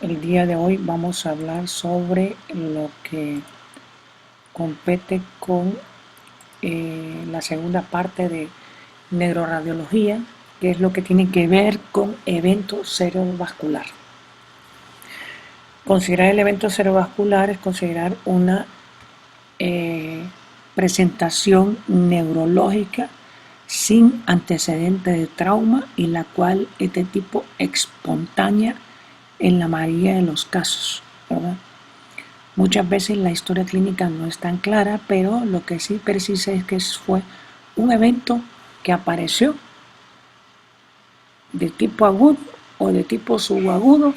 El día de hoy vamos a hablar sobre lo que compete con la segunda parte de neuroradiología, que es lo que tiene que ver con evento cerebrovascular. Considerar el evento cerebrovascular es considerar una presentación neurológica sin antecedente de trauma y la cual es de tipo espontánea en la mayoría de los casos, ¿verdad? Muchas veces la historia clínica no es tan clara, pero lo que sí precisa es que fue un evento que apareció de tipo agudo o de tipo subagudo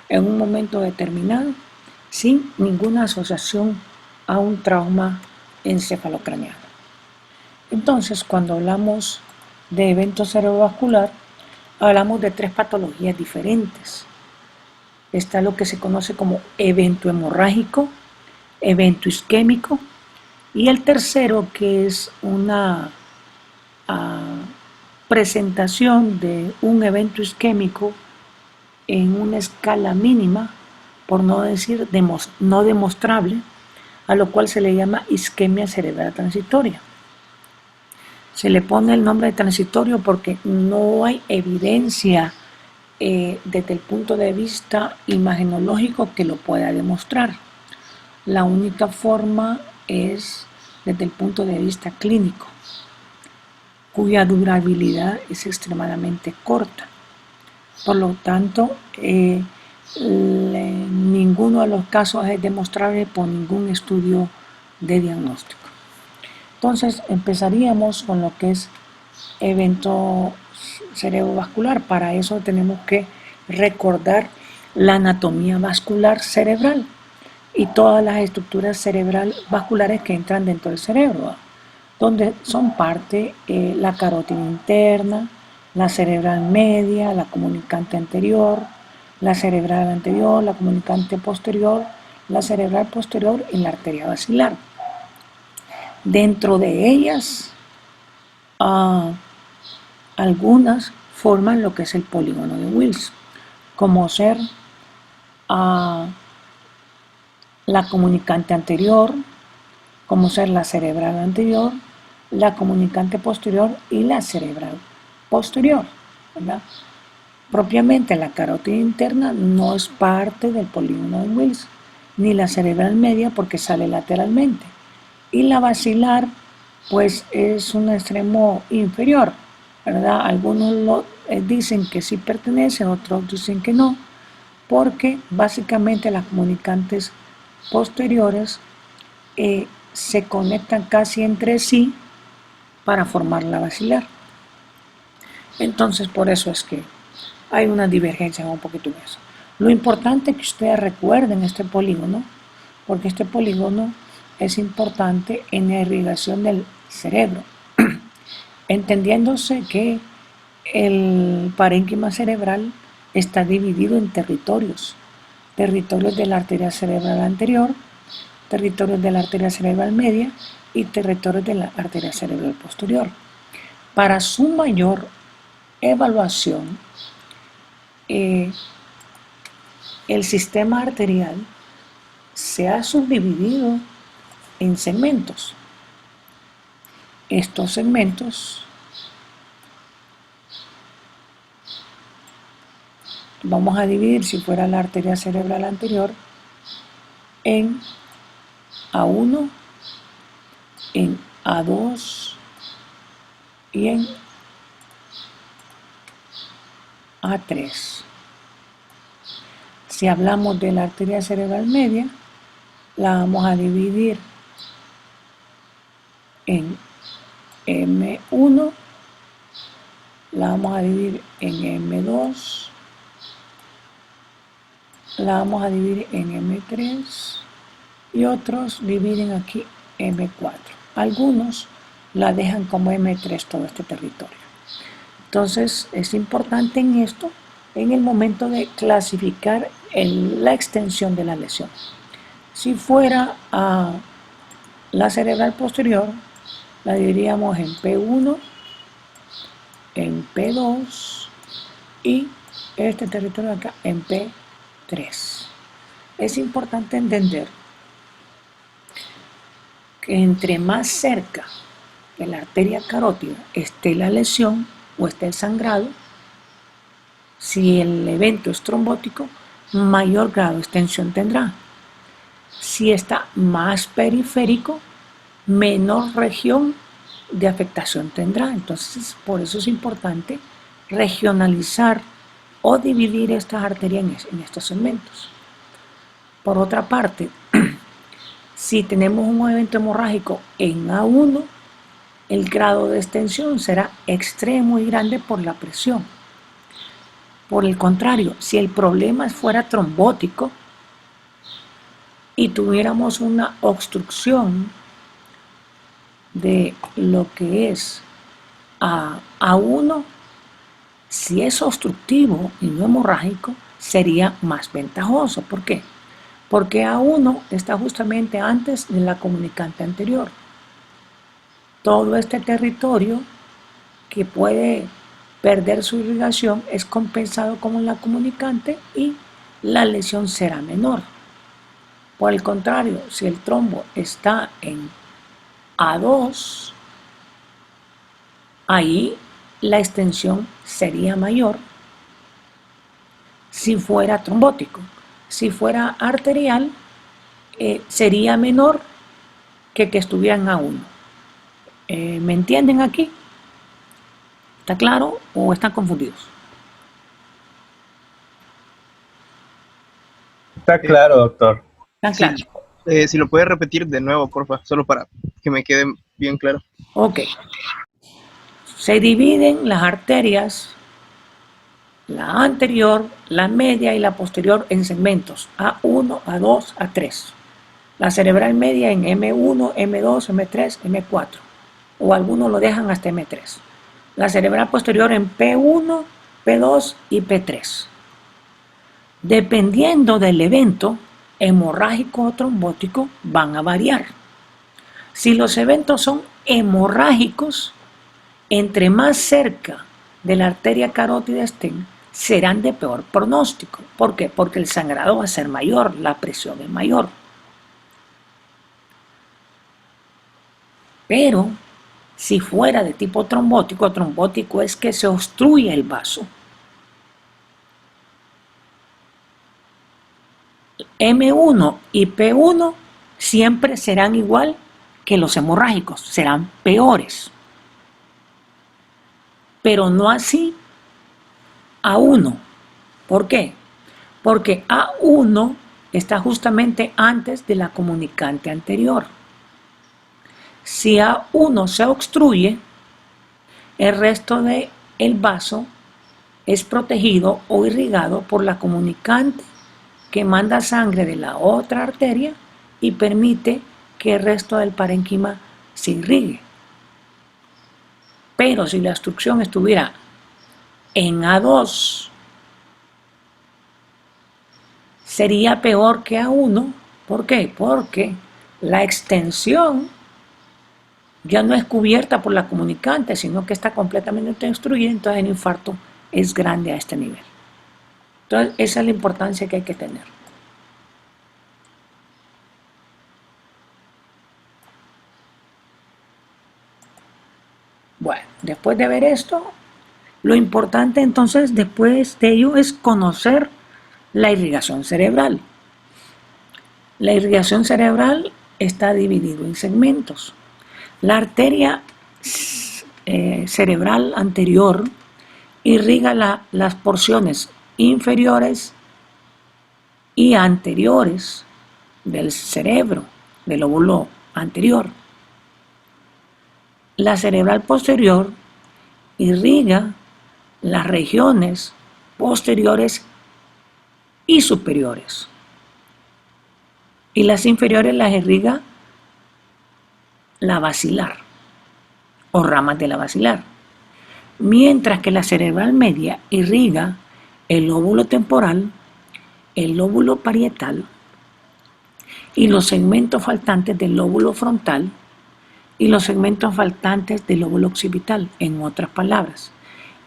en un momento determinado sin ninguna asociación a un trauma encefalocraneano. Entonces, cuando hablamos de evento cerebrovascular, hablamos de tres patologías diferentes. Está lo que se conoce como evento hemorrágico, evento isquémico y el tercero, que es una presentación de un evento isquémico en una escala mínima, por no decir no demostrable, a lo cual se le llama isquemia cerebral transitoria. Se le pone el nombre de transitorio porque no hay evidencia desde el punto de vista imagenológico que lo pueda demostrar. La única forma es desde el punto de vista clínico, cuya durabilidad es extremadamente corta. Por lo tanto, ninguno de los casos es demostrable por ningún estudio de diagnóstico. Entonces, empezaríamos con lo que es evento cerebrovascular. Para eso tenemos que recordar la anatomía vascular cerebral y todas las estructuras cerebral vasculares que entran dentro del cerebro, donde son parte la carótida interna, la cerebral media, la comunicante anterior, la cerebral anterior, la comunicante posterior, la cerebral posterior y la arteria basilar. Dentro de ellas, algunas forman lo que es el polígono de Wills, como ser la comunicante anterior, como ser la cerebral anterior, la comunicante posterior y la cerebral posterior, ¿verdad? Propiamente la carótida interna no es parte del polígono de Wills, ni la cerebral media porque sale lateralmente. Y la basilar, pues es un extremo inferior, ¿verdad? Algunos dicen que sí pertenece, otros dicen que no, porque básicamente las comunicantes posteriores se conectan casi entre sí para formar la basilar. Entonces, por eso es que hay una divergencia un poquito en eso. Lo importante es que ustedes recuerden este polígono, porque este polígono es importante en la irrigación del cerebro, entendiéndose que el parénquima cerebral está dividido en territorios de la arteria cerebral anterior, territorios de la arteria cerebral media y territorios de la arteria cerebral posterior. Para su mayor evaluación, el sistema arterial se ha subdividido en segmentos. Estos segmentos vamos a dividir, si fuera la arteria cerebral anterior, en A1, en A2 y en A3. Si hablamos de la arteria cerebral media, la vamos a dividir en M1, la vamos a dividir en M2, la vamos a dividir en M3 y otros dividen aquí M4. Algunos la dejan como M3 todo este territorio. Entonces es importante en esto, en el momento de clasificar la extensión de la lesión. Si fuera la cerebral posterior, la dividiríamos en P1, en P2 y este territorio acá en P3. 3. Es importante entender que entre más cerca de la arteria carótida esté la lesión o esté el sangrado, si el evento es trombótico, mayor grado de extensión tendrá. Si está más periférico, menor región de afectación tendrá. Entonces, por eso es importante regionalizar o dividir estas arterias en estos segmentos. Por otra parte, si tenemos un evento hemorrágico en A1, el grado de extensión será extremo y grande por la presión. Por el contrario, si el problema fuera trombótico y tuviéramos una obstrucción de lo que es A1, si es obstructivo y no hemorrágico, sería más ventajoso. ¿Por qué? Porque A1 está justamente antes de la comunicante anterior. Todo este territorio que puede perder su irrigación es compensado con la comunicante y la lesión será menor. Por el contrario, si el trombo está en A2, ahí la extensión sería mayor si fuera trombótico. Si fuera arterial, sería menor que estuviera en A1. ¿Me entienden aquí? ¿Está claro o están confundidos? Está claro, doctor. ¿Están claros? Si lo puedes repetir de nuevo, porfa, solo para que me quede bien claro. Ok. Se dividen las arterias, la anterior, la media y la posterior en segmentos A1, A2, A3. La cerebral media en M1, M2, M3, M4. O algunos lo dejan hasta M3. La cerebral posterior en P1, P2 y P3. Dependiendo del evento, hemorrágico o trombótico, van a variar. Si los eventos son hemorrágicos, entre más cerca de la arteria carótida estén, serán de peor pronóstico. ¿Por qué? Porque el sangrado va a ser mayor, la presión es mayor. Pero si fuera de tipo trombótico, trombótico es que se obstruye el vaso. M1 y P1 siempre serán igual que los hemorrágicos, serán peores. Pero no así A1. ¿Por qué? Porque A1 está justamente antes de la comunicante anterior. Si A1 se obstruye, el resto del vaso es protegido o irrigado por la comunicante que manda sangre de la otra arteria y permite que el resto del parénquima se irrigue. Pero si la obstrucción estuviera en A2, sería peor que A1. ¿Por qué? Porque la extensión ya no es cubierta por la comunicante, sino que está completamente obstruida, entonces el infarto es grande a este nivel. Entonces, esa es la importancia que hay que tener. Bueno, después de ver esto, lo importante entonces después de ello es conocer la irrigación cerebral. La irrigación cerebral está dividida en segmentos. La arteria cerebral anterior irriga las porciones inferiores y anteriores del cerebro, del lóbulo anterior. La cerebral posterior irriga las regiones posteriores y superiores. Y las inferiores las irriga la basilar o ramas de la basilar. Mientras que la cerebral media irriga el lóbulo temporal, el lóbulo parietal y los segmentos faltantes del lóbulo frontal y los segmentos faltantes del lóbulo occipital, en otras palabras.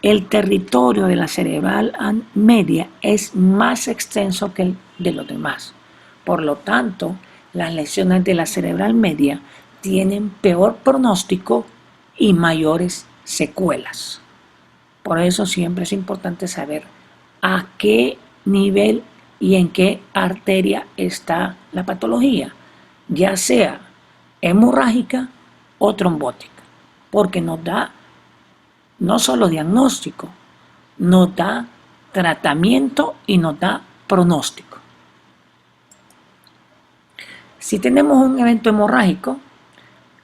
el territorio de la cerebral media es más extenso que el de los demás. Por lo tanto, las lesiones de la cerebral media tienen peor pronóstico y mayores secuelas. Por eso siempre es importante saber a qué nivel y en qué arteria está la patología, ya sea hemorrágica o trombótica, porque nos da no solo diagnóstico, nos da tratamiento y nos da pronóstico. Si tenemos un evento hemorrágico,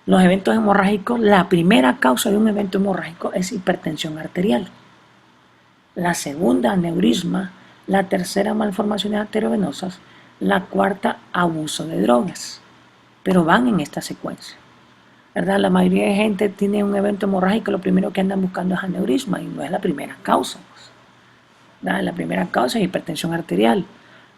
los eventos hemorrágicos, la primera causa de un evento hemorrágico es hipertensión arterial. La segunda, aneurisma. La tercera, malformaciones arteriovenosas. La cuarta, abuso de drogas. Pero van en esta secuencia, ¿verdad? La mayoría de gente tiene un evento hemorrágico, lo primero que andan buscando es aneurisma y no es la primera causa. ¿Verdad? La primera causa es hipertensión arterial.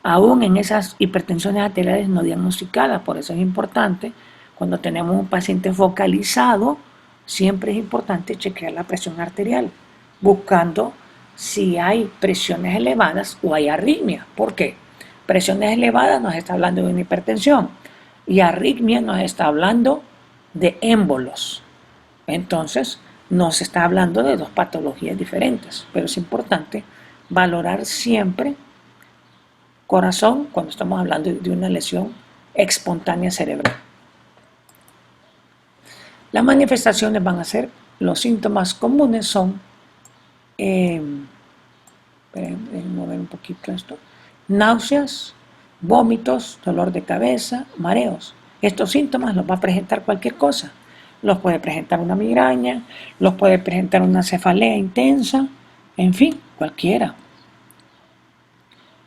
Aún en esas hipertensiones arteriales no diagnosticadas, por eso es importante, cuando tenemos un paciente focalizado, siempre es importante chequear la presión arterial, buscando si hay presiones elevadas o hay arritmia. ¿Por qué? Presiones elevadas nos está hablando de una hipertensión y arritmia nos está hablando de émbolos. Entonces, nos está hablando de dos patologías diferentes, pero es importante valorar siempre corazón cuando estamos hablando de una lesión espontánea cerebral. Las manifestaciones van a ser, los síntomas comunes son, mover un poquito esto, náuseas, vómitos, dolor de cabeza, mareos. Estos síntomas los va a presentar cualquier cosa. Los puede presentar una migraña, los puede presentar una cefalea intensa, en fin, cualquiera.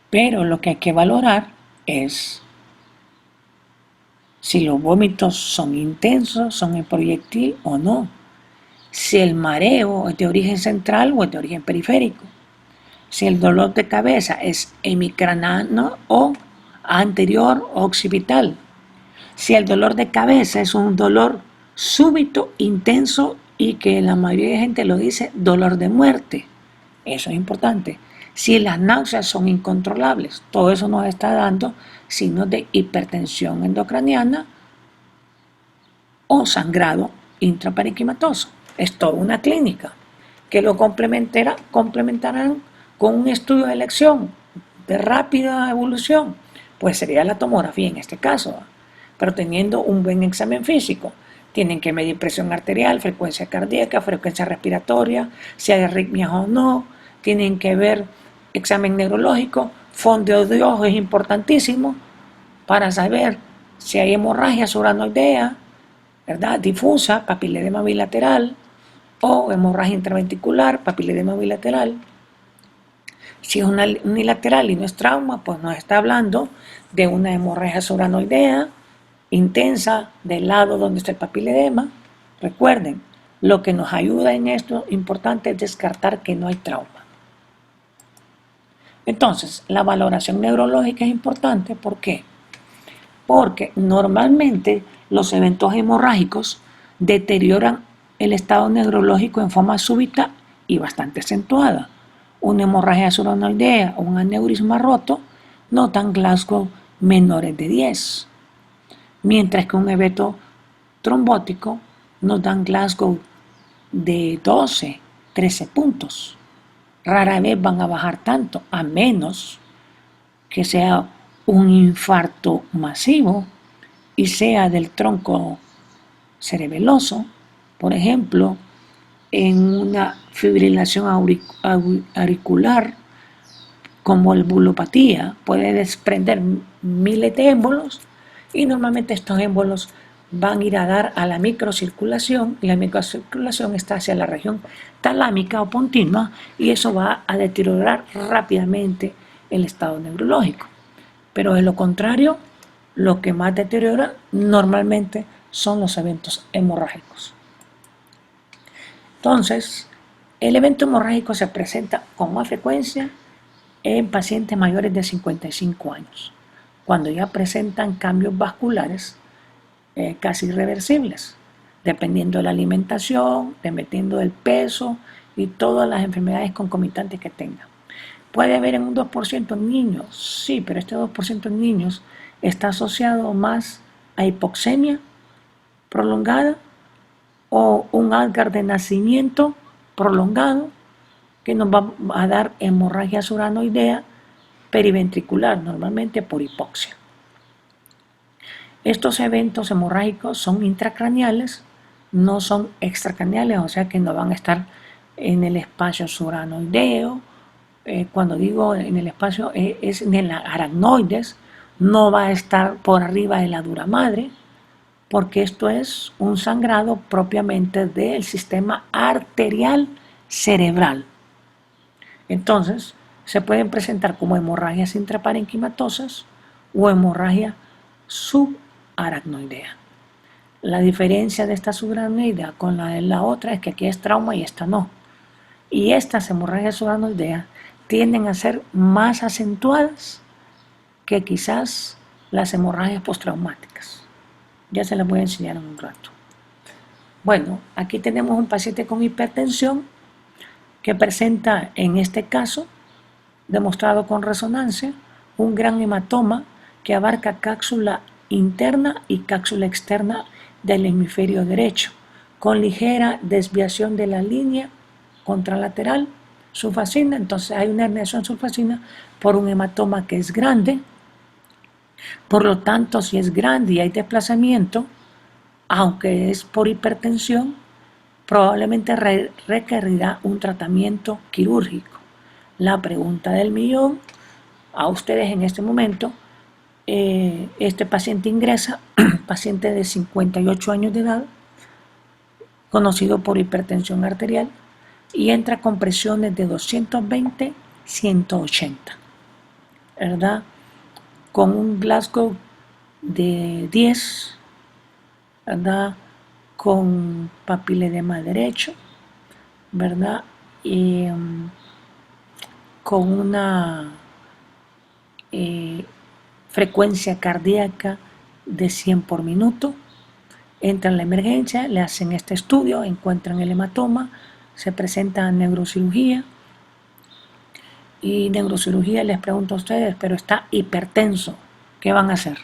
Pero lo que hay que valorar es si los vómitos son intensos, son en proyectil o no. Si el mareo es de origen central o es de origen periférico. Si el dolor de cabeza es hemicraniano o anterior o occipital. Si el dolor de cabeza es un dolor súbito, intenso y que la mayoría de gente lo dice dolor de muerte. Eso es importante. Si las náuseas son incontrolables, todo eso nos está dando signos de hipertensión endocraniana o sangrado intraparenquimatoso. Es toda una clínica que lo complementarán con un estudio de elección de rápida evolución, pues sería la tomografía en este caso, pero teniendo un buen examen físico. Tienen que medir presión arterial, frecuencia cardíaca, frecuencia respiratoria, si hay arritmias o no. Tienen que ver examen neurológico, fondeo de ojo es importantísimo para saber si hay hemorragia subaracnoidea, ¿verdad? Difusa, papiledema bilateral, o hemorragia intraventricular, papiledema bilateral. Si es unilateral y no es trauma, pues nos está hablando de una hemorragia subaracnoidea intensa del lado donde está el papiledema. Recuerden, lo que nos ayuda en esto importante es descartar que no hay trauma. Entonces, la valoración neurológica es importante. ¿Por qué? Porque normalmente los eventos hemorrágicos deterioran el estado neurológico en forma súbita y bastante acentuada. Una hemorragia subaracnoidea o un aneurisma roto notan Glasgow menores de 10, mientras que un evento trombótico nos dan Glasgow de 12, 13 puntos. Rara vez van a bajar tanto, a menos que sea un infarto masivo y sea del tronco cerebeloso, por ejemplo, en una fibrilación auricular como el bulopatía, puede desprender miles de émbolos y normalmente estos émbolos van a ir a dar a la microcirculación y la microcirculación está hacia la región talámica o pontina y eso va a deteriorar rápidamente el estado neurológico. Pero de lo contrario, lo que más deteriora normalmente son los eventos hemorrágicos. Entonces, el evento hemorrágico se presenta con más frecuencia en pacientes mayores de 55 años, cuando ya presentan cambios vasculares casi irreversibles, dependiendo de la alimentación, dependiendo del peso y todas las enfermedades concomitantes que tenga. Puede haber en un 2% en niños, sí, pero este 2% en niños está asociado más a hipoxemia prolongada o un Alzheimer de nacimiento prolongado que nos va a dar hemorragia suranoidea periventricular, normalmente por hipoxia. Estos eventos hemorrágicos son intracraneales, no son extracraneales, o sea que no van a estar en el espacio suranoideo. Cuando digo en el espacio es en el aracnoides, no va a estar por arriba de la dura madre, porque esto es un sangrado propiamente del sistema arterial cerebral. Entonces, se pueden presentar como hemorragias intraparenquimatosas o hemorragia subaracnoidea. La diferencia de esta subaracnoidea con la de la otra es que aquí es trauma y esta no. Y estas hemorragias subaracnoideas tienden a ser más acentuadas que quizás las hemorragias postraumáticas. Ya se las voy a enseñar en un rato. Bueno, aquí tenemos un paciente con hipertensión que presenta en este caso, demostrado con resonancia, un gran hematoma que abarca cápsula interna y cápsula externa del hemisferio derecho, con ligera desviación de la línea contralateral sulfacina. Entonces hay una herniación sulfacina por un hematoma que es grande. Por lo tanto, si es grande y hay desplazamiento, aunque es por hipertensión, probablemente requerirá un tratamiento quirúrgico. La pregunta del millón a ustedes en este momento, este paciente ingresa, paciente de 58 años de edad, conocido por hipertensión arterial, y entra con presiones de 220, 180, ¿verdad? Con un Glasgow de 10, ¿verdad? Con papiledema derecho, ¿verdad? Y con una frecuencia cardíaca de 100 por minuto. Entran a la emergencia, le hacen este estudio, encuentran el hematoma, se presenta neurocirugía. Y neurocirugía les pregunto a ustedes, pero está hipertenso, ¿qué van a hacer?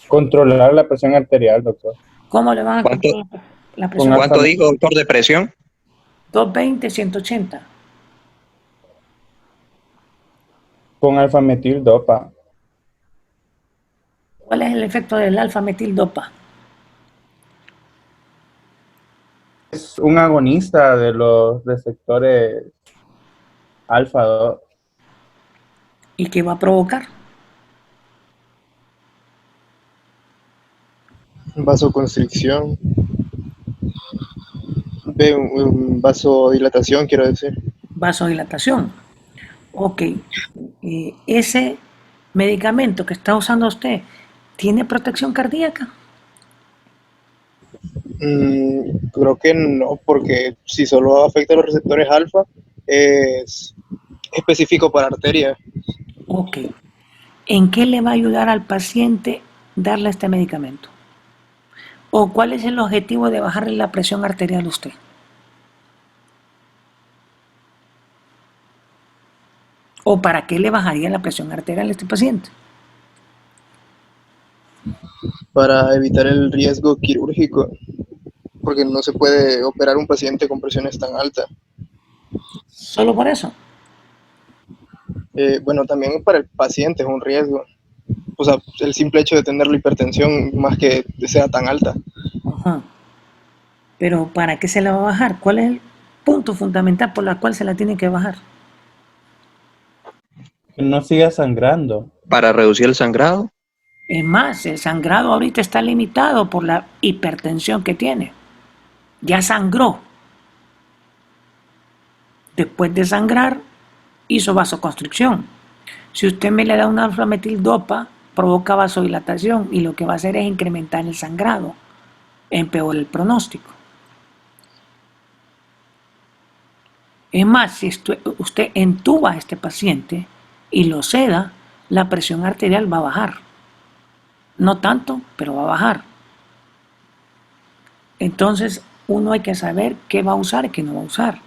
Controlar la presión arterial, doctor. ¿Cómo le van a ¿Cuánto, controlar la presión? ¿Cuánto dijo, doctor, de presión? 220, 180. Con alfametil dopa. ¿Cuál es el efecto del alfa-metil-dopa? Es un agonista de los receptores alfa 2. ¿Y qué va a provocar? Vasoconstricción, vasodilatación, quiero decir. Vasodilatación. Ok. Ese medicamento que está usando usted, ¿tiene protección cardíaca? Creo que no, porque si solo afecta a los receptores alfa, es específico para arteria. Ok. ¿En qué le va a ayudar al paciente darle este medicamento? ¿O cuál es el objetivo de bajarle la presión arterial a usted? ¿O para qué le bajaría la presión arterial a este paciente? Para evitar el riesgo quirúrgico, porque no se puede operar un paciente con presiones tan altas. ¿Solo por eso? Bueno, también para el paciente es un riesgo. O sea, el simple hecho de tener la hipertensión más que sea tan alta. Ajá. Pero ¿para qué se la va a bajar? ¿Cuál es el punto fundamental por el cual se la tiene que bajar? Que no siga sangrando. Para reducir el sangrado. Es más, el sangrado ahorita está limitado por la hipertensión que tiene. Ya sangró. Después de sangrar, hizo vasoconstricción. Si usted me le da una alfa-metil-dopa, provoca vasodilatación y lo que va a hacer es incrementar el sangrado, empeora el pronóstico. Es más, si usted entuba a este paciente y lo seda, la presión arterial va a bajar. No tanto, pero va a bajar. Entonces, uno hay que saber qué va a usar y qué no va a usar.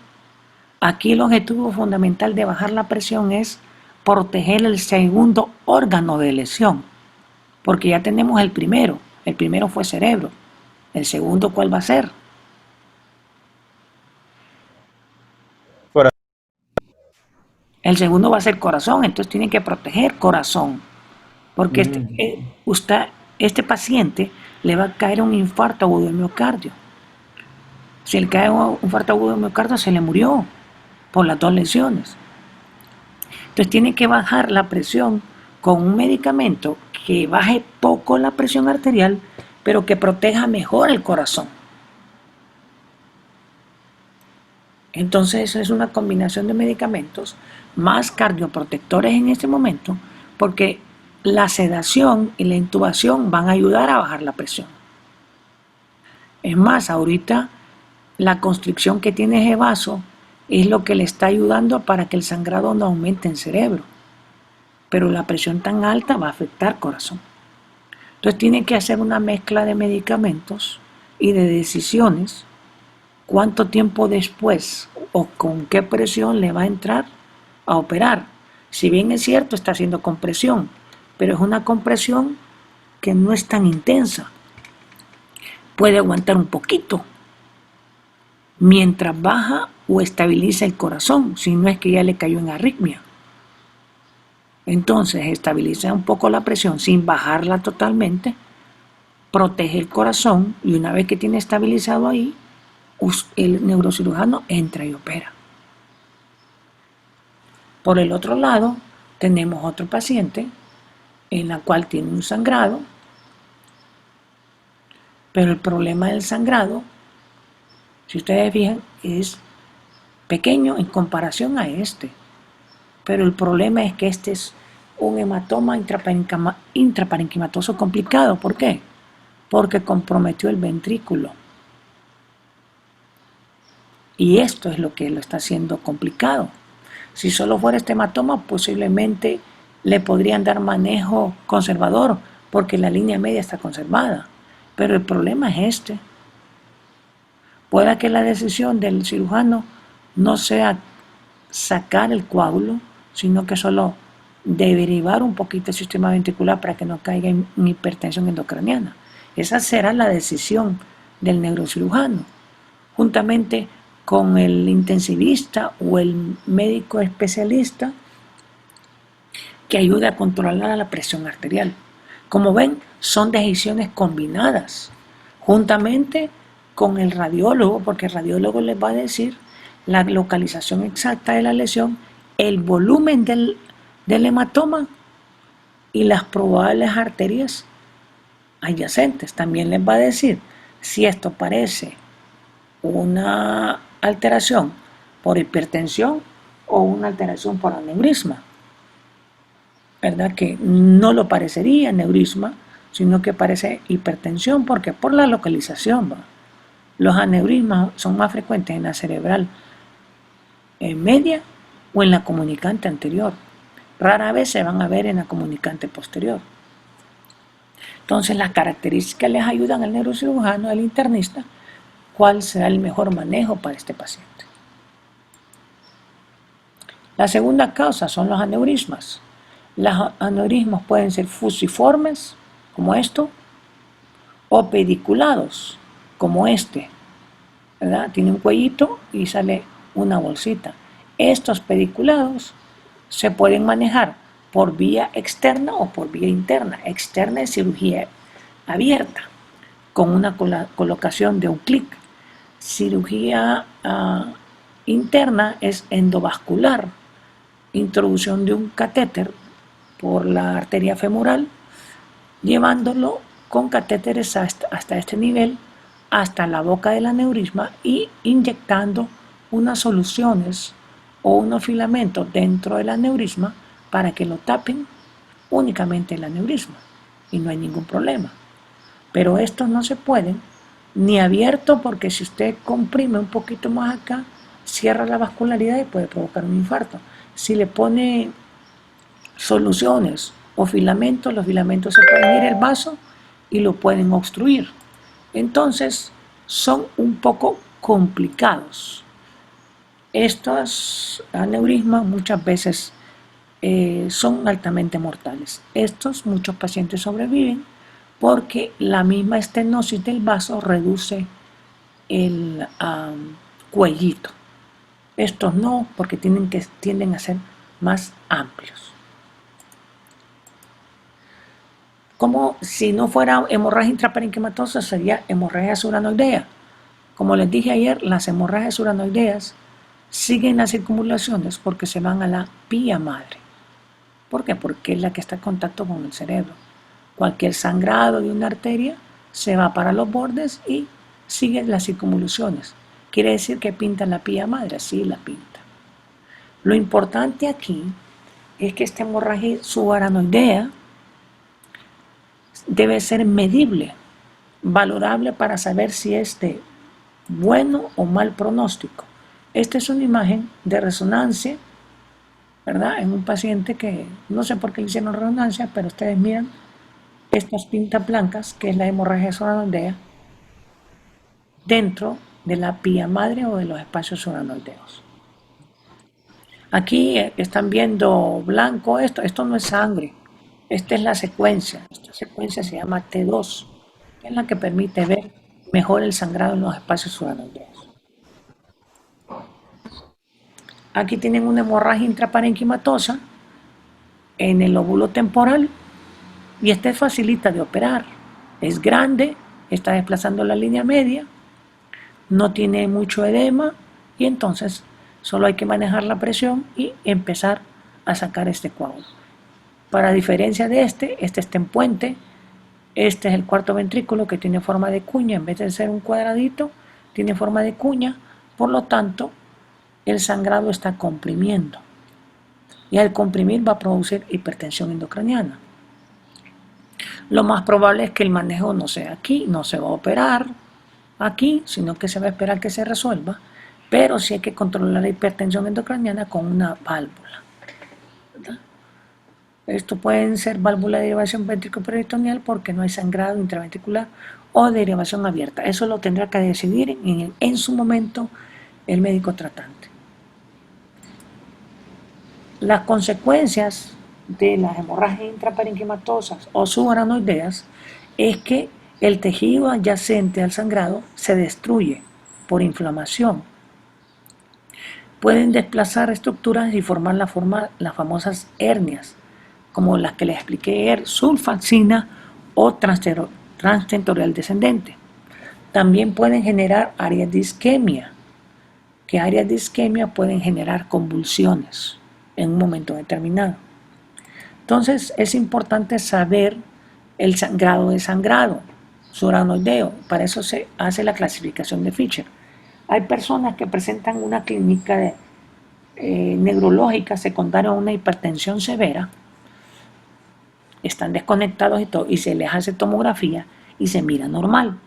Aquí el objetivo fundamental de bajar la presión es proteger el segundo órgano de lesión, porque ya tenemos el primero fue cerebro, el segundo ¿cuál va a ser? Por- El segundo va a ser corazón, entonces tienen que proteger corazón, porque este paciente le va a caer un infarto agudo de miocardio. Si le cae un infarto agudo de miocardio, se le murió por las dos lesiones. Entonces tiene que bajar la presión con un medicamento que baje poco la presión arterial, pero que proteja mejor el corazón. Entonces es una combinación de medicamentos más cardioprotectores en este momento, porque la sedación y la intubación van a ayudar a bajar la presión. Es más, ahorita la constricción que tiene ese vaso es lo que le está ayudando para que el sangrado no aumente en cerebro. Pero la presión tan alta va a afectar corazón. Entonces tiene que hacer una mezcla de medicamentos y de decisiones. ¿Cuánto tiempo después o con qué presión le va a entrar a operar? Si bien es cierto, está haciendo compresión, pero es una compresión que no es tan intensa. Puede aguantar un poquito mientras baja o estabiliza el corazón, si no es que ya le cayó en arritmia. Entonces estabiliza un poco la presión sin bajarla totalmente, protege el corazón y una vez que tiene estabilizado ahí, el neurocirujano entra y opera. Por el otro lado, tenemos otro paciente en la cual tiene un sangrado, pero el problema del sangrado, si ustedes fijan, es pequeño en comparación a este. Pero el problema es que este es un hematoma intraparenquimatoso complicado. ¿Por qué? Porque comprometió el ventrículo. Y esto es lo que lo está haciendo complicado. Si solo fuera este hematoma, posiblemente le podrían dar manejo conservador, porque la línea media está conservada. Pero el problema es este. Puede que la decisión del cirujano no sea sacar el coágulo, sino que solo derivar un poquito el sistema ventricular para que no caiga en hipertensión endocraniana. Esa será la decisión del neurocirujano, juntamente con el intensivista o el médico especialista que ayude a controlar la presión arterial. Como ven, son decisiones combinadas, juntamente con el radiólogo, porque el radiólogo les va a decir la localización exacta de la lesión, el volumen del hematoma y las probables arterias adyacentes. También les va a decir si esto parece una alteración por hipertensión o una alteración por aneurisma. ¿Verdad? Que no lo parecería aneurisma, sino que parece hipertensión, porque por la localización, ¿va? Los aneurismas son más frecuentes en la cerebral media o en la comunicante anterior. Rara vez se van a ver en la comunicante posterior. Entonces las características les ayudan al neurocirujano, al internista, cuál será el mejor manejo para este paciente. La segunda causa son los aneurismas. Los aneurismas pueden ser fusiformes, como esto, o pediculados, como este, ¿verdad? Tiene un cuellito y sale una bolsita. Estos pediculados se pueden manejar por vía externa o por vía interna. Externa es cirugía abierta, con una colocación de un clic. Cirugía interna es endovascular, introducción de un catéter por la arteria femoral, llevándolo con catéteres hasta este nivel, hasta la boca del aneurisma y inyectando unas soluciones o unos filamentos dentro del aneurisma para que lo tapen únicamente el aneurisma y no hay ningún problema. Pero estos no se pueden ni abierto, porque si usted comprime un poquito más acá, cierra la vascularidad y puede provocar un infarto. Si le pone soluciones o filamentos, los filamentos se pueden ir al vaso y lo pueden obstruir. Entonces, son un poco complicados. Estos aneurismas muchas veces son altamente mortales. Estos muchos pacientes sobreviven porque la misma estenosis del vaso reduce el cuellito. Estos no, porque tienden a ser más amplios. Como si no fuera hemorragia intraparenquimatosa, sería hemorragia suranoidea. Como les dije ayer, las hemorragias suranoideas siguen las circunvalaciones porque se van a la vía madre. ¿Por qué? Porque es la que está en contacto con el cerebro. Cualquier sangrado de una arteria se va para los bordes y sigue las circunvoluciones. Quiere decir que pinta la vía madre, sí la pinta. Lo importante aquí es que esta hemorragia subaranoidea debe ser medible, valorable para saber si es de bueno o mal pronóstico. Esta es una imagen de resonancia, ¿verdad? En un paciente que no sé por qué le hicieron resonancia, pero ustedes miran estas pintas blancas, que es la hemorragia suranoidea, dentro de la vía madre o de los espacios suranoideos. Aquí están viendo blanco esto no es sangre, esta es la secuencia, esta secuencia se llama T2, que es la que permite ver mejor el sangrado en los espacios suranoideos. Aquí tienen una hemorragia intraparenquimatosa en el lóbulo temporal y esta es facilita de operar, es grande, está desplazando la línea media, no tiene mucho edema y entonces solo hay que manejar la presión y empezar a sacar este coágulo. Para diferencia de este está en puente, este es el cuarto ventrículo que tiene forma de cuña, en vez de ser un cuadradito, tiene forma de cuña, por lo tanto el sangrado está comprimiendo y al comprimir va a producir hipertensión endocraniana. Lo más probable es que el manejo no sea aquí, no se va a operar aquí, sino que se va a esperar que se resuelva, pero sí hay que controlar la hipertensión endocraniana con una válvula, ¿verdad? Esto pueden ser válvulas de derivación ventriculoperitoneal porque no hay sangrado intraventricular o derivación abierta. Eso lo tendrá que decidir en su momento el médico tratante. Las consecuencias de las hemorragias intraparenquimatosas o subaranoideas es que el tejido adyacente al sangrado se destruye por inflamación. Pueden desplazar estructuras y formar las famosas hernias, como las que les expliqué, sulfaxina o transtentorial descendente. También pueden generar áreas de isquemia, que áreas de isquemia pueden generar convulsiones en un momento determinado. Entonces es importante saber el grado de sangrado suranoideo, para eso se hace la clasificación de Fisher. Hay personas que presentan una clínica neurológica secundaria a una hipertensión severa, están desconectados y todo, y se les hace tomografía y se mira normal.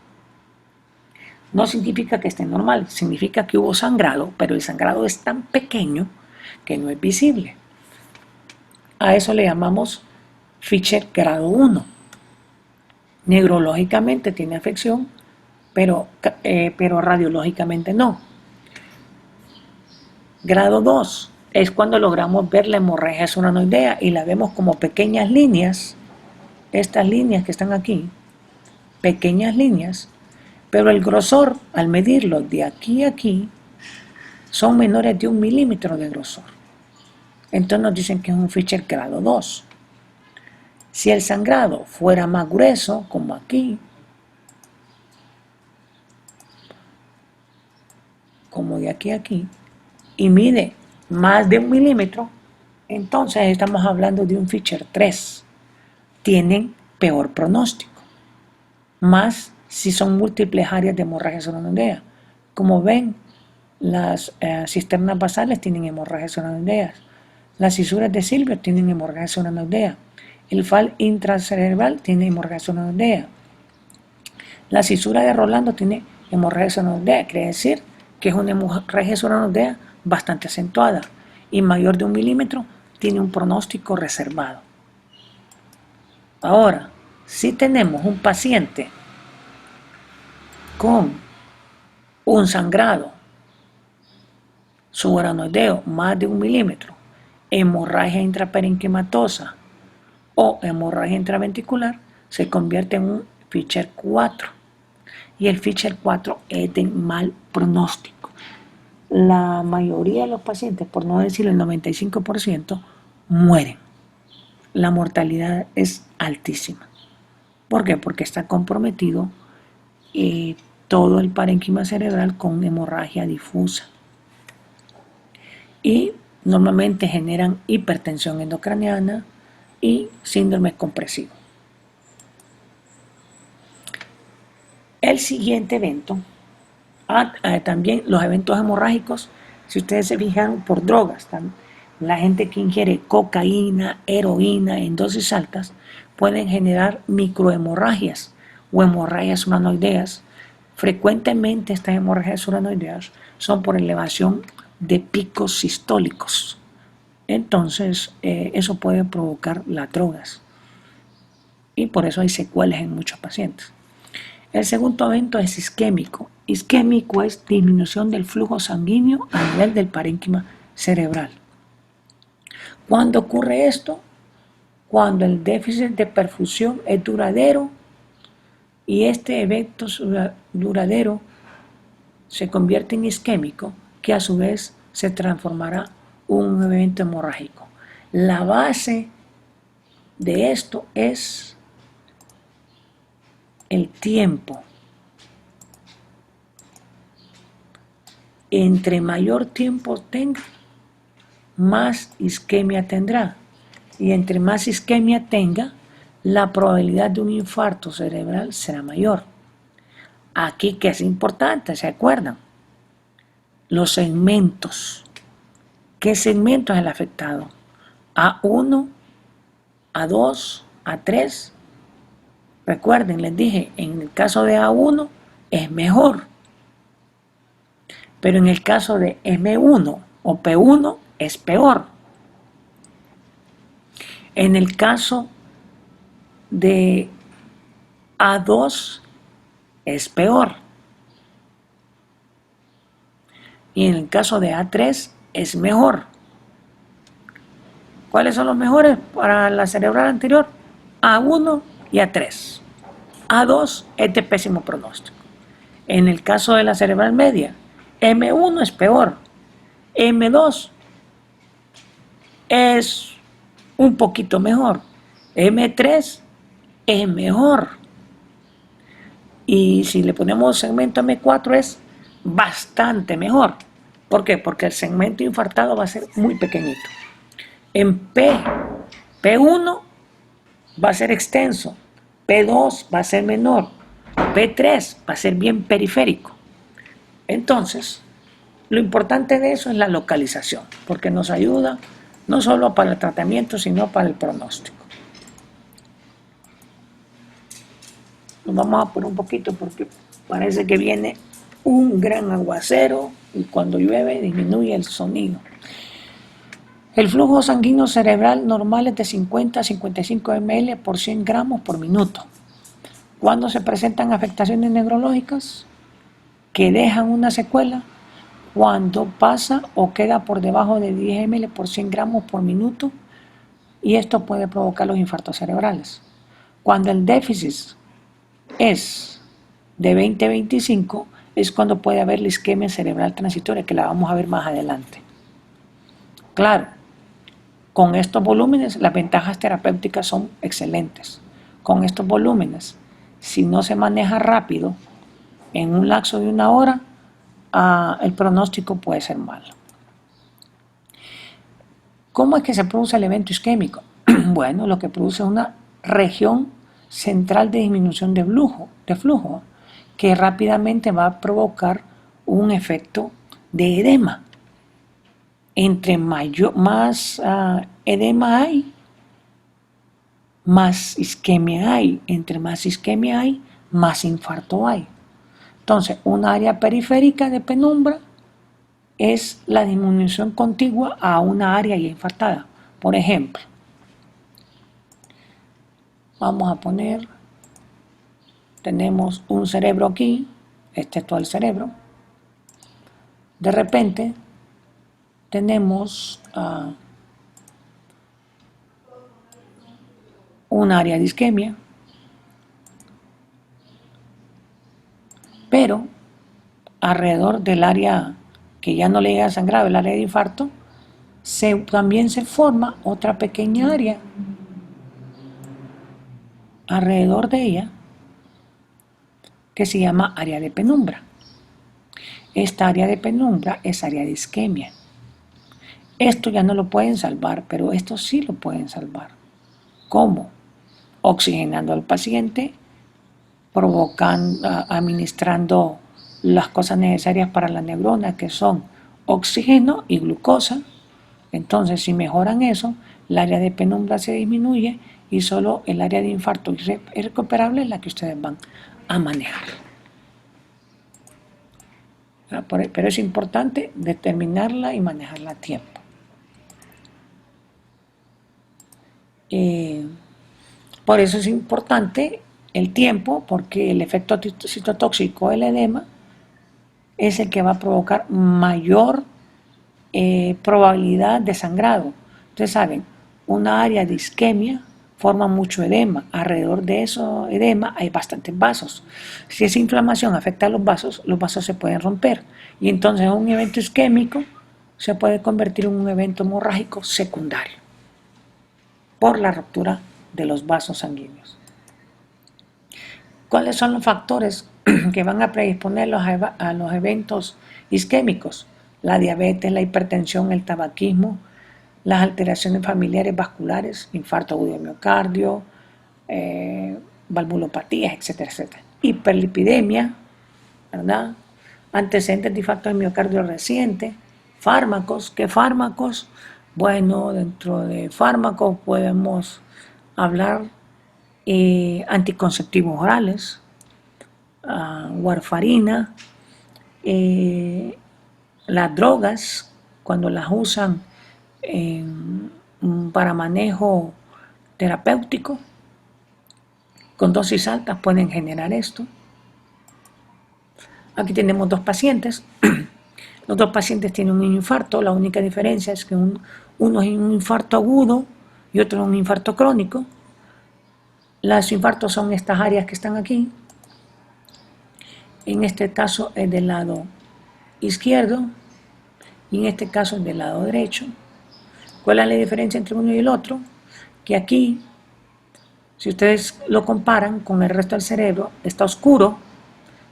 No significa que esté normal, significa que hubo sangrado, pero el sangrado es tan pequeño que no es visible. A eso le llamamos Fisher grado 1. Neurológicamente tiene afección, pero radiológicamente no. Grado 2 es cuando logramos ver la hemorragia suranoidea y la vemos como pequeñas líneas, estas líneas que están aquí, pequeñas líneas, pero el grosor, al medirlo de aquí a aquí, son menores de 1 milímetro de grosor. Entonces nos dicen que es un Fisher grado 2. Si el sangrado fuera más grueso, como aquí, como de aquí a aquí, y mide más de 1 milímetro, entonces estamos hablando de un Fisher 3. Tienen peor pronóstico, más si son múltiples áreas de hemorragia suranoidea. Como ven, las cisternas basales tienen hemorragia suranoidea, las cisuras de Silvio tienen hemorragia suranoidea, el FAL intracerebral tiene hemorragia suranoidea, la cisura de Rolando tiene hemorragia suranoidea, quiere decir que es una hemorragia suranoidea bastante acentuada y mayor de 1 milímetro, tiene un pronóstico reservado. Ahora, si tenemos un paciente con un sangrado subaranoideo más de 1 milímetro, hemorragia intraparenquimatosa o hemorragia intraventricular, se convierte en un Fisher 4. Y el Fisher 4 es de mal pronóstico. La mayoría de los pacientes, por no decir el 95%, mueren. La mortalidad es altísima. ¿Por qué? Porque está comprometido todo el parénquima cerebral con hemorragia difusa. Y normalmente generan hipertensión endocraniana y síndrome compresivo. El siguiente evento, también los eventos hemorrágicos, si ustedes se fijan, por drogas, la gente que ingiere cocaína, heroína en dosis altas, pueden generar microhemorragias o hemorragias uranoideas. Frecuentemente estas hemorragias uranoideas son por elevación de picos sistólicos. Entonces, eso puede provocar las drogas. Y por eso hay secuelas en muchos pacientes. El segundo evento es isquémico. Isquémico es disminución del flujo sanguíneo a nivel del parénquima cerebral. ¿Cuándo ocurre esto? Cuando el déficit de perfusión es duradero y este evento duradero se convierte en isquémico, que a su vez se transformará en un evento hemorrágico. La base de esto es el tiempo. Entre mayor tiempo tenga, más isquemia tendrá. Y entre más isquemia tenga, la probabilidad de un infarto cerebral será mayor. Aquí que es importante, ¿se acuerdan? Los segmentos. ¿Qué segmento es el afectado? A1, A2, A3. Recuerden, les dije, en el caso de A1 es mejor. Pero en el caso de M1 o P1 es peor. En el caso de A2 es peor. Y en el caso de A3 es mejor. ¿Cuáles son los mejores para la cerebral anterior? A1 y A3. A2 es de pésimo pronóstico. En el caso de la cerebral media, M1 es peor. M2 es un poquito mejor. M3 es mejor. Y si le ponemos segmento M4 es bastante mejor. ¿Por qué? Porque el segmento infartado va a ser muy pequeñito. En P1 va a ser extenso, P2 va a ser menor, P3 va a ser bien periférico. Entonces, lo importante de eso es la localización, porque nos ayuda no solo para el tratamiento, sino para el pronóstico. Nos vamos a poner un poquito porque parece que viene un gran aguacero y cuando llueve disminuye el sonido. El flujo sanguíneo cerebral normal es de 50 a 55 ml por 100 gramos por minuto. ¿Cuándo se presentan afectaciones neurológicas que dejan una secuela? Cuando pasa o queda por debajo de 10 ml por 100 gramos por minuto, y esto puede provocar los infartos cerebrales. Cuando el déficit es de 20 a 25, es cuando puede haber la isquemia cerebral transitoria, que la vamos a ver más adelante. Claro, con estos volúmenes las ventajas terapéuticas son excelentes. Con estos volúmenes, si no se maneja rápido, en un lapso de 1 hora, el pronóstico puede ser malo. ¿Cómo es que se produce el evento isquémico? Bueno, lo que produce es una región central de disminución de flujo, que rápidamente va a provocar un efecto de edema. Entre más edema hay, más isquemia hay. Entre más isquemia hay, más infarto hay. Entonces, un área periférica de penumbra es la disminución contigua a una área ya infartada. Por ejemplo, vamos a poner, tenemos un cerebro aquí, este es todo el cerebro, de repente tenemos un área de isquemia, pero alrededor del área que ya no le llega sangrado, el área de infarto, también se forma otra pequeña área alrededor de ella que se llama área de penumbra. Esta área de penumbra es área de isquemia. Esto ya no lo pueden salvar, pero esto sí lo pueden salvar. ¿Cómo? Oxigenando al paciente, administrando las cosas necesarias para la neurona, que son oxígeno y glucosa. Entonces, si mejoran eso, el área de penumbra se disminuye y solo el área de infarto irrecuperable es la que ustedes van a manejar. Pero es importante determinarla y manejarla a tiempo. Por eso es importante el tiempo, porque el efecto citotóxico del edema es el que va a provocar mayor probabilidad de sangrado. Ustedes saben, una área de isquemia forma mucho edema. Alrededor de eso edema hay bastantes vasos. Si esa inflamación afecta a los vasos se pueden romper. Y entonces un evento isquémico se puede convertir en un evento hemorrágico secundario por la ruptura de los vasos sanguíneos. ¿Cuáles son los factores que van a predisponerlos a los eventos isquémicos? La diabetes, la hipertensión, el tabaquismo, las alteraciones familiares vasculares, infarto agudo de miocardio, valvulopatías, etcétera, etcétera. Hiperlipidemia, ¿verdad? Antecedentes de infarto de miocardio reciente, fármacos. ¿Qué fármacos? Bueno, dentro de fármacos podemos hablar anticonceptivos orales, warfarina, las drogas, cuando las usan para manejo terapéutico, con dosis altas pueden generar esto. Aquí tenemos dos pacientes. Los dos pacientes tienen un infarto. La única diferencia es que uno es un infarto agudo y otro es un infarto crónico. Los infartos son estas áreas que están aquí. En este caso es del lado izquierdo y en este caso es del lado derecho. ¿Cuál es la diferencia entre uno y el otro? Que aquí, si ustedes lo comparan con el resto del cerebro, está oscuro,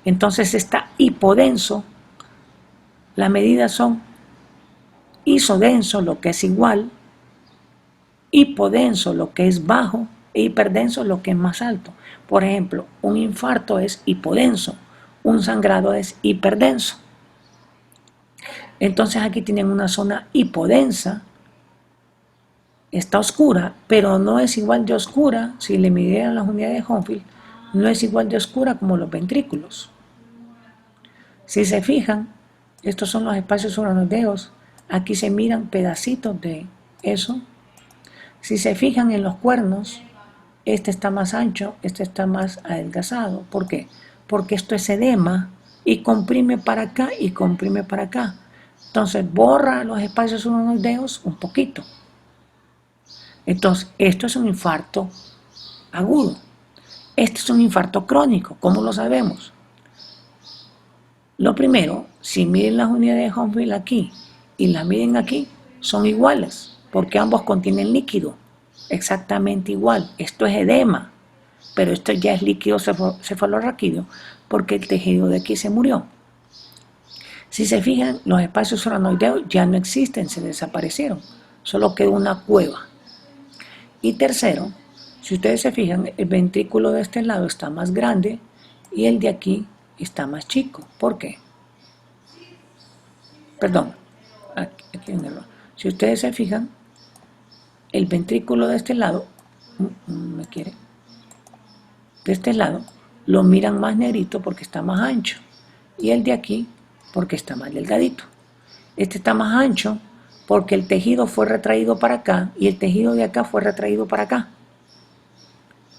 entonces está hipodenso. Las medidas son isodenso, lo que es igual, hipodenso, lo que es bajo, e hiperdenso, lo que es más alto. Por ejemplo, un infarto es hipodenso, un sangrado es hiperdenso. Entonces aquí tienen una zona hipodensa, está oscura, pero no es igual de oscura, si le midieran las unidades de Hounsfield, no es igual de oscura como los ventrículos. Si se fijan, estos son los espacios uranoideos, aquí se miran pedacitos de eso. Si se fijan en los cuernos, este está más ancho, este está más adelgazado. ¿Por qué? Porque esto es edema y comprime para acá y comprime para acá. Entonces borra los espacios uranoideos un poquito. Entonces, esto es un infarto agudo. Este es un infarto crónico. ¿Cómo lo sabemos? Lo primero, si miden las unidades de Hounsfield aquí y las miden aquí, son iguales, porque ambos contienen líquido, exactamente igual. Esto es edema, pero esto ya es líquido cefalorraquídeo, porque el tejido de aquí se murió. Si se fijan, los espacios uranoideos ya no existen, se desaparecieron, solo quedó una cueva. Y tercero, si ustedes se fijan, el ventrículo de este lado está más grande y el de aquí está más chico. ¿Por qué? Perdón, aquí hay un error. Si ustedes se fijan, el ventrículo de este lado, de este lado, lo miran más negrito porque está más ancho. Y el de aquí, porque está más delgadito. Este está más ancho porque el tejido fue retraído para acá y el tejido de acá fue retraído para acá.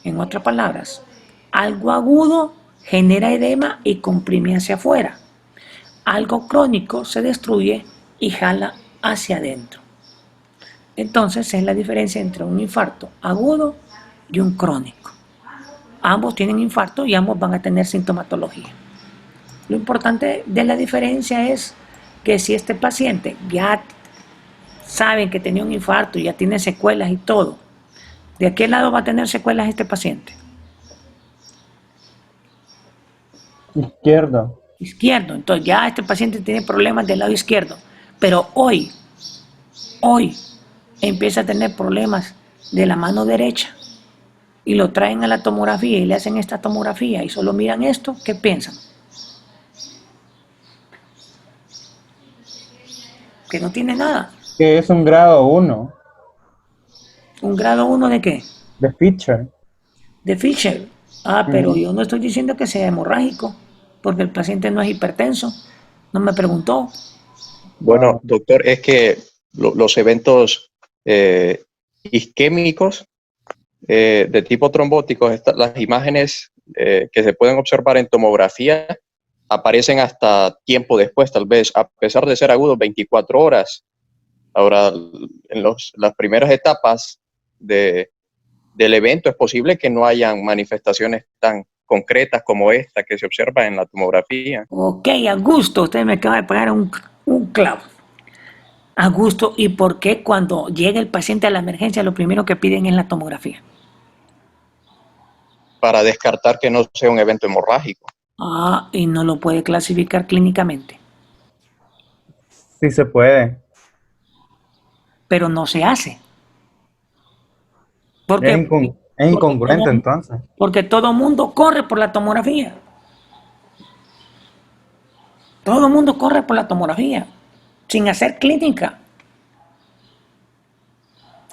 En otras palabras, algo agudo genera edema y comprime hacia afuera. algo crónico se destruye y jala hacia adentro. Entonces es la diferencia entre un infarto agudo y un crónico. Ambos tienen infarto y ambos van a tener sintomatología. Lo importante de la diferencia es que si este paciente ya saben que tenía un infarto y ya tiene secuelas y todo, ¿de qué lado va a tener secuelas este paciente? Izquierdo. Izquierdo. Entonces ya este paciente tiene problemas del lado izquierdo. Pero hoy empieza a tener problemas de la mano derecha y lo traen a la tomografía y le hacen esta tomografía y solo miran esto, ¿qué piensan? Que no tiene nada. Que es un grado 1 ¿Un grado 1 de qué? de Fischer. De Fischer. Pero yo no estoy diciendo que sea hemorrágico, porque el paciente no es hipertenso. No me preguntó. Bueno, Wow. doctor, es que los eventos isquémicos de tipo trombótico, las imágenes que se pueden observar en tomografía aparecen hasta tiempo después, tal vez, a pesar de ser agudos 24 horas. Ahora, en las primeras etapas del evento es posible que no hayan manifestaciones tan concretas como esta que se observa en la tomografía. Ok, Augusto, usted me acaba de pegar un clavo. Augusto, ¿y por qué cuando llega el paciente a la emergencia lo primero que piden es la tomografía? Para descartar que no sea un evento hemorrágico. Y no lo puede clasificar clínicamente, Sí se puede. pero no se hace. ¿Por Es, qué? es Porque incongruente entonces. porque todo mundo corre por la tomografía. Todo el mundo corre por la tomografía, sin hacer clínica.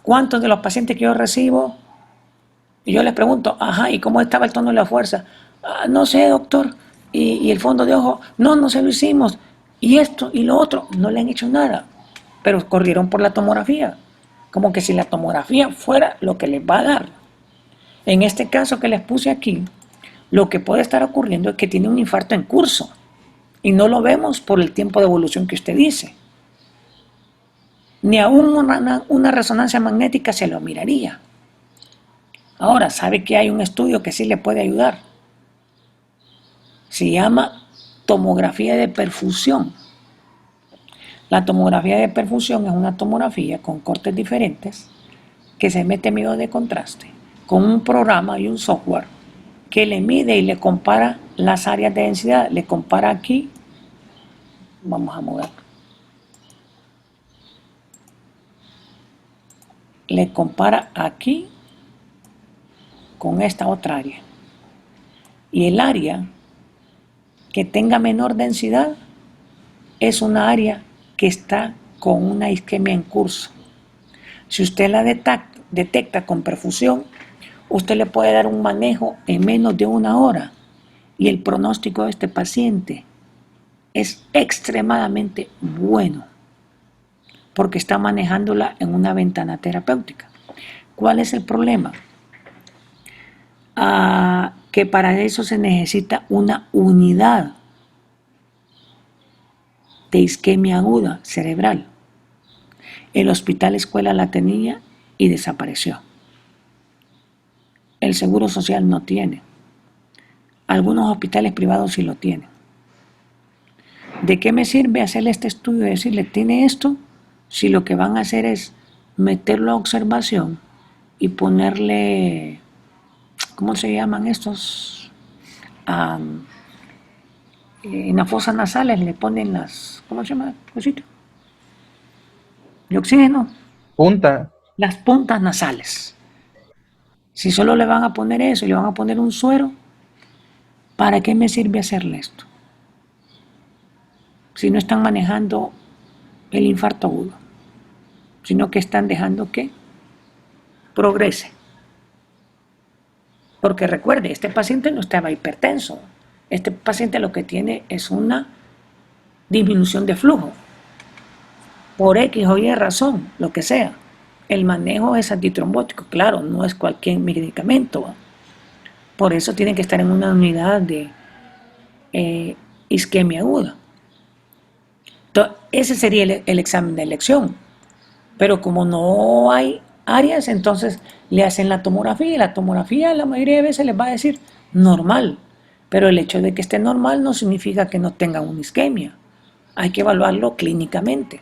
¿Cuántos de los pacientes que yo recibo? Y yo les pregunto, ajá, ¿y cómo estaba el tono de la fuerza? No sé, doctor. Y el fondo de ojo, no se lo hicimos. Y esto y lo otro, no le han hecho nada. Pero corrieron por la tomografía. Como que si la tomografía fuera lo que les va a dar. En este caso que les puse aquí, lo que puede estar ocurriendo es que tiene un infarto en curso. Y no lo vemos por el tiempo de evolución que usted dice. Ni aún una resonancia magnética se lo miraría. Ahora, sabe que hay un estudio que sí le puede ayudar. Se llama tomografía de perfusión. La tomografía de perfusión es una tomografía con cortes diferentes que se mete en medio de contraste con un programa y un software que le mide y le compara las áreas de densidad. Le compara aquí, vamos a mover. Le compara aquí con esta otra área. Y el área que tenga menor densidad es una área que está con una isquemia en curso. Si usted la detecta con perfusión, usted le puede dar un manejo en menos de una hora y el pronóstico de este paciente es extremadamente bueno porque está manejándola en una ventana terapéutica. ¿Cuál es el problema? Que para eso se necesita una unidad de isquemia aguda cerebral. El Hospital Escuela la tenía y desapareció. El Seguro Social no tiene. Algunos hospitales privados sí lo tienen. ¿De qué me sirve hacerle este estudio y decirle, tiene esto? Si lo que van a hacer es meterlo a observación y ponerle, ¿cómo se llaman estos? En las fosas nasales le ponen las, ¿cómo se llama? De oxígeno. Punta. Las puntas nasales. Si solo le van a poner eso y le van a poner un suero, ¿para qué me sirve hacerle esto? Si no están manejando el infarto agudo, sino que están dejando que progrese. Porque recuerde, este paciente no estaba hipertenso. Este paciente lo que tiene es una disminución de flujo. Por X o Y razón, lo que sea. El manejo es antitrombótico, claro, no es cualquier medicamento. Por eso tiene que estar en una unidad de isquemia aguda. Ese sería el examen de elección. Pero como no hay áreas, entonces le hacen la tomografía y la tomografía la mayoría de veces les va a decir normal. Pero el hecho de que esté normal no significa que no tenga una isquemia. Hay que evaluarlo clínicamente.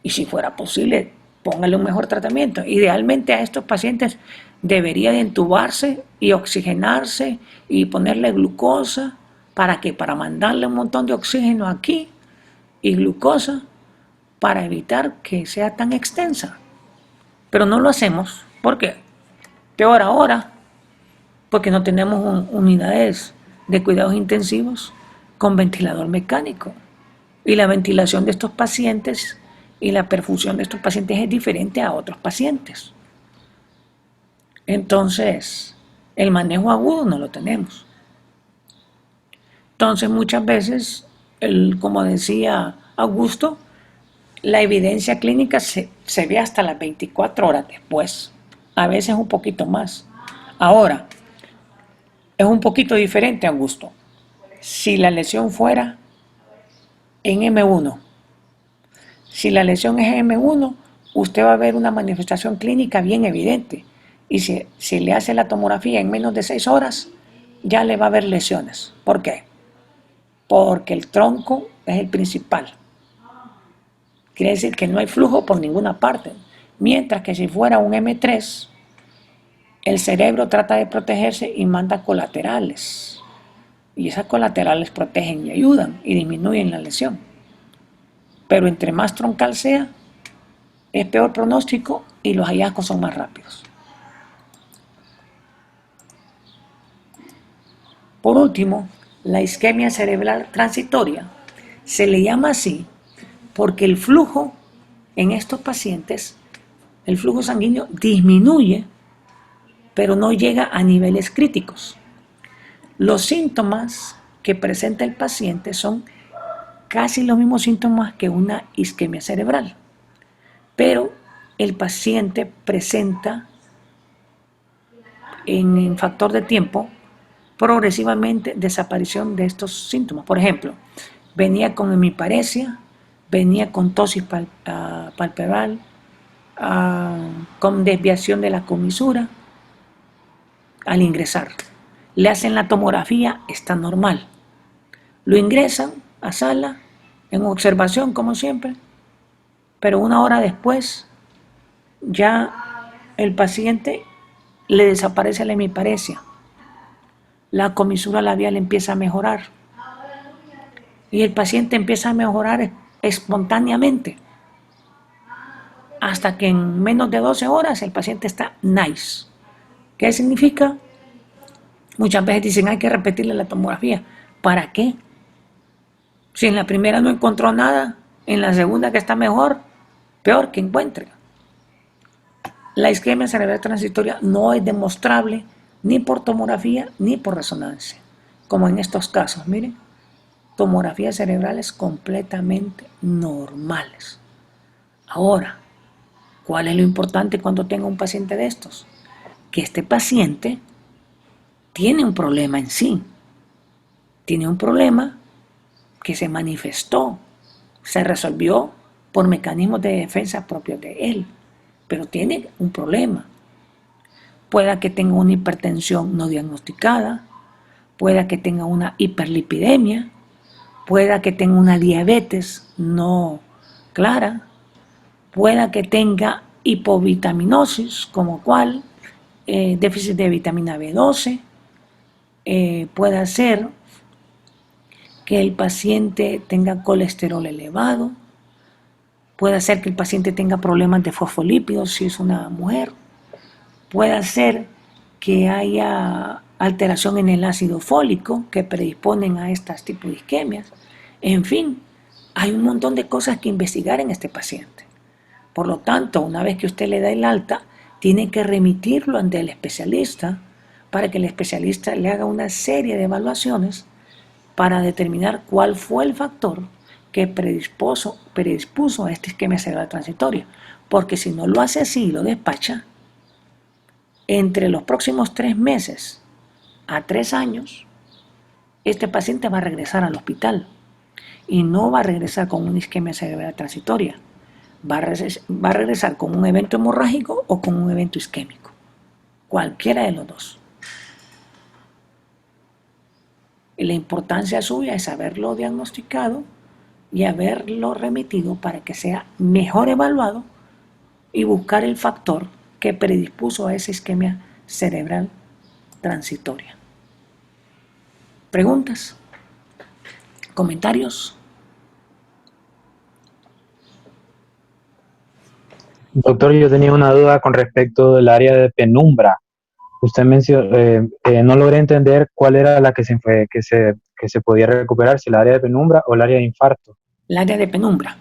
Y si fuera posible, póngale un mejor tratamiento. Idealmente a estos pacientes debería de entubarse y oxigenarse y ponerle glucosa. ¿Para qué? Para mandarle un montón de oxígeno aquí y glucosa para evitar que sea tan extensa. Pero no lo hacemos. ¿Por qué? Peor ahora, porque no tenemos unidades de cuidados intensivos con ventilador mecánico. Y la ventilación de estos pacientes y la perfusión de estos pacientes es diferente a otros pacientes. Entonces, el manejo agudo no lo tenemos. Entonces, muchas veces, como decía Augusto, la evidencia clínica se ve hasta las 24 horas después, a veces un poquito más. Ahora, es un poquito diferente, Augusto. Si la lesión fuera en M1, si la lesión es M1, usted va a ver una manifestación clínica bien evidente. Y si le hace la tomografía en menos de 6 horas, ya le va a ver lesiones. ¿Por qué? Porque el tronco es el principal. Quiere decir que no hay flujo por ninguna parte. Mientras que si fuera un M3, el cerebro trata de protegerse y manda colaterales. Y esas colaterales protegen y ayudan y disminuyen la lesión. Pero entre más troncal sea, es peor pronóstico y los hallazgos son más rápidos. Por último, la isquemia cerebral transitoria se le llama así porque el flujo en estos pacientes, el flujo sanguíneo disminuye, pero no llega a niveles críticos. Los síntomas que presenta el paciente son casi los mismos síntomas que una isquemia cerebral, pero el paciente presenta en factor de tiempo progresivamente desaparición de estos síntomas. Por ejemplo, venía con hemiparesia, venía con tosis palpebral, con desviación de la comisura. Al ingresar, le hacen la tomografía, está normal. Lo ingresan a sala, en observación como siempre, pero una hora después ya el paciente le desaparece la hemiparesia. La comisura labial empieza a mejorar y el paciente empieza a mejorar espontáneamente hasta que en menos de 12 horas el paciente está nice. ¿Qué significa? Muchas veces dicen hay que repetirle la tomografía. ¿Para qué? Si en la primera no encontró nada, en la segunda que está mejor, peor que encuentre. La isquemia cerebral transitoria no es demostrable ni por tomografía ni por resonancia, como en estos casos. Miren, tomografías cerebrales completamente normales. Ahora, ¿cuál es lo importante cuando tenga un paciente de estos? Que este paciente tiene un problema en sí. Tiene un problema que se manifestó, se resolvió por mecanismos de defensa propios de él, pero tiene un problema. Pueda que tenga una hipertensión no diagnosticada, pueda que tenga una hiperlipidemia, pueda que tenga una diabetes no clara, pueda que tenga hipovitaminosis, como cual déficit de vitamina B12, puede ser que el paciente tenga colesterol elevado, puede ser que el paciente tenga problemas de fosfolípidos si es una mujer, puede ser que haya alteración en el ácido fólico que predisponen a estos tipos de isquemias. En fin, hay un montón de cosas que investigar en este paciente. Por lo tanto, una vez que usted le da el alta, tiene que remitirlo ante el especialista para que el especialista le haga una serie de evaluaciones para determinar cuál fue el factor que predispuso a esta isquemia cerebral transitoria. Porque si no lo hace así y lo despacha, entre los próximos 3 meses a 3 años, este paciente va a regresar al hospital. y no va a regresar con una isquemia cerebral transitoria. Va a regresar con un evento hemorrágico o con un evento isquémico. Cualquiera de los dos. Y la importancia suya es haberlo diagnosticado y haberlo remitido para que sea mejor evaluado y buscar el factor que predispuso a esa isquemia cerebral transitoria. ¿Preguntas? ¿Comentarios? Doctor, yo tenía una duda con respecto del área de penumbra. Usted mencionó, no logré entender cuál era la que se podía recuperar, si el área de penumbra o el área de infarto. El área de penumbra.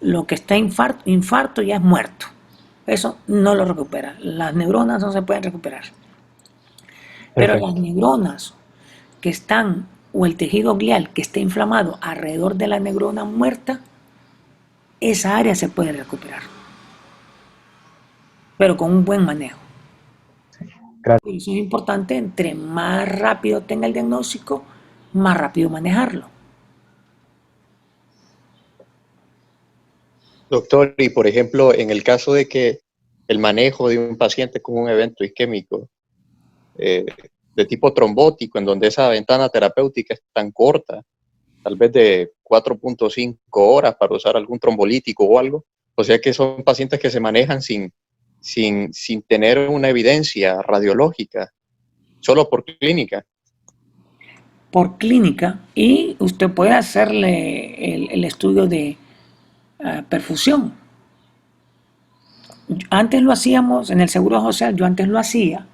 Lo que está infarto ya es muerto. Eso no lo recupera. Las neuronas no se pueden recuperar. Pero Perfecto. las neuronas que están, o el tejido glial que está inflamado alrededor de la neurona muerta, esa área se puede recuperar. Pero con un buen manejo. Gracias. Por eso es importante, entre más rápido tenga el diagnóstico, más rápido manejarlo. Doctor, y por ejemplo, en el caso de que el manejo de un paciente con un evento isquémico de tipo trombótico, en donde esa ventana terapéutica es tan corta, tal vez de 4.5 horas para usar algún trombolítico o algo, o sea que son pacientes que se manejan sin tener una evidencia radiológica, solo por clínica. Por clínica, y usted puede hacerle el estudio de perfusión. Antes lo hacíamos en el Seguro Social, yo antes lo hacía,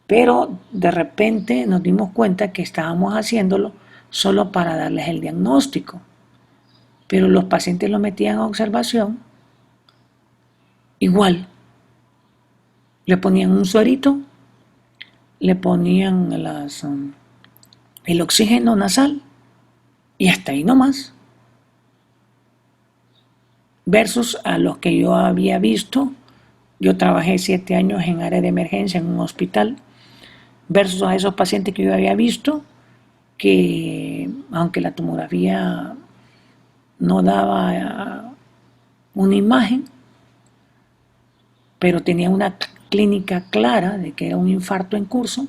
pero de repente nos dimos cuenta que estábamos haciéndolo solo para darles el diagnóstico. Pero los pacientes lo metían a observación, igual. Le ponían un suerito, le ponían el oxígeno nasal y hasta ahí nomás. Versus a los que yo había visto, yo trabajé 7 años en área de emergencia en un hospital, versus a esos pacientes que yo había visto, que aunque la tomografía no daba una imagen, pero tenía una clínica clara de que era un infarto en curso.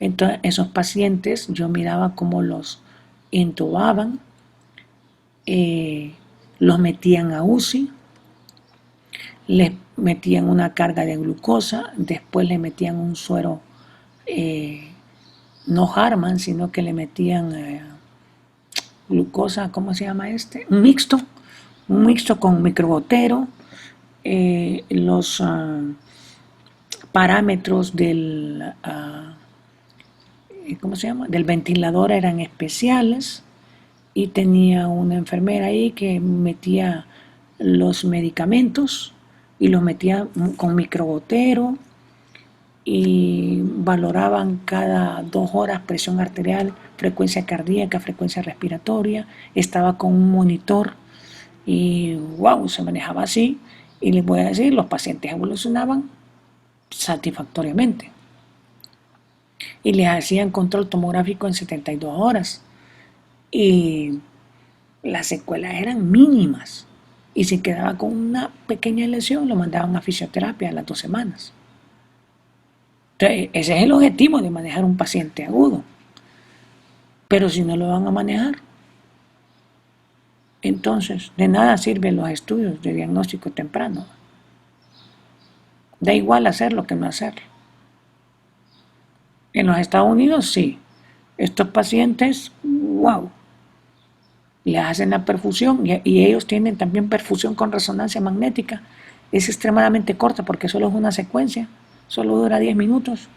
Entonces esos pacientes yo miraba cómo los intubaban, los metían a UCI, les metían una carga de glucosa, después le metían un suero, no Harman, sino que le metían glucosa, ¿cómo se llama este? Un mixto con microgotero, los parámetros del, ¿cómo se llama? Del ventilador eran especiales y tenía una enfermera ahí que metía los medicamentos y los metía con microgotero y valoraban cada 2 horas presión arterial, frecuencia cardíaca, frecuencia respiratoria, estaba con un monitor y wow, se manejaba así. Y les voy a decir, los pacientes evolucionaban satisfactoriamente y les hacían control tomográfico en 72 horas y las secuelas eran mínimas y si quedaba con una pequeña lesión lo mandaban a fisioterapia a las 2 semanas. Entonces, ese es el objetivo de manejar un paciente agudo, pero si no lo van a manejar, entonces de nada sirven los estudios de diagnóstico temprano. Da igual hacerlo que no hacerlo. En los Estados Unidos sí, estos pacientes, wow, les hacen la perfusión y ellos tienen también perfusión con resonancia magnética. Es extremadamente corta porque solo es una secuencia, solo dura 10 minutos.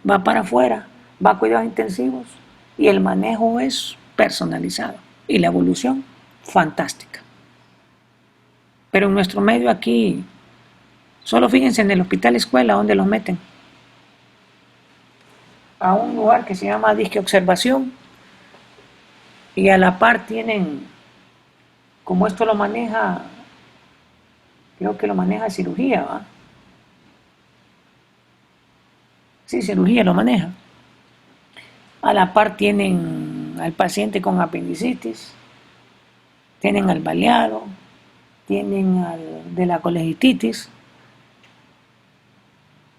Va para afuera, va a cuidados intensivos y el manejo es personalizado y la evolución fantástica. Pero en nuestro medio aquí, solo fíjense en el hospital escuela donde los meten a un lugar que se llama disque observación y a la par tienen, como esto lo maneja, creo que lo maneja cirugía, ¿va? Sí, cirugía lo maneja. A la par tienen al paciente con apendicitis, tienen al baleado, tienen al de la colegistitis.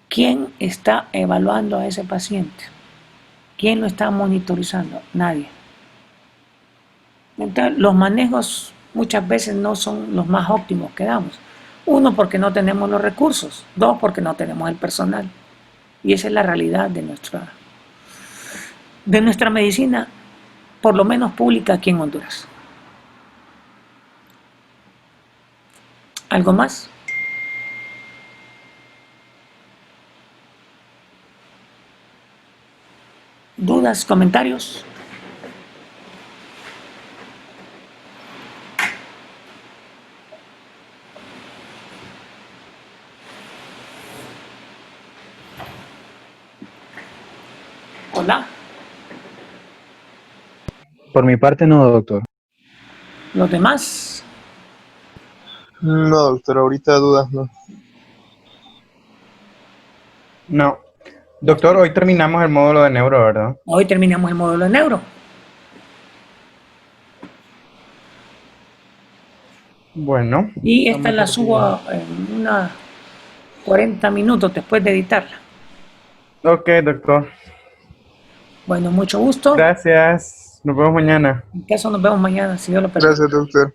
¿Quién está evaluando a ese paciente? ¿Quién lo está monitorizando? Nadie. Entonces, los manejos muchas veces no son los más óptimos que damos. Uno, porque no tenemos los recursos. Dos, porque no tenemos el personal. Y esa es la realidad de nuestra medicina, por lo menos pública aquí en Honduras. ¿Algo más? ¿Dudas, comentarios? Hola, Por mi parte no, doctor. los demás. No, doctor, ahorita dudas, no. No. Doctor, hoy terminamos el módulo de neuro, ¿verdad? Hoy terminamos el módulo de neuro. Bueno. Y esta vamos la a subo en unos 40 minutos después de editarla. Ok, doctor. Bueno, mucho gusto. Gracias. Nos vemos mañana. En caso nos vemos mañana, si Dios lo permite. Gracias, doctor.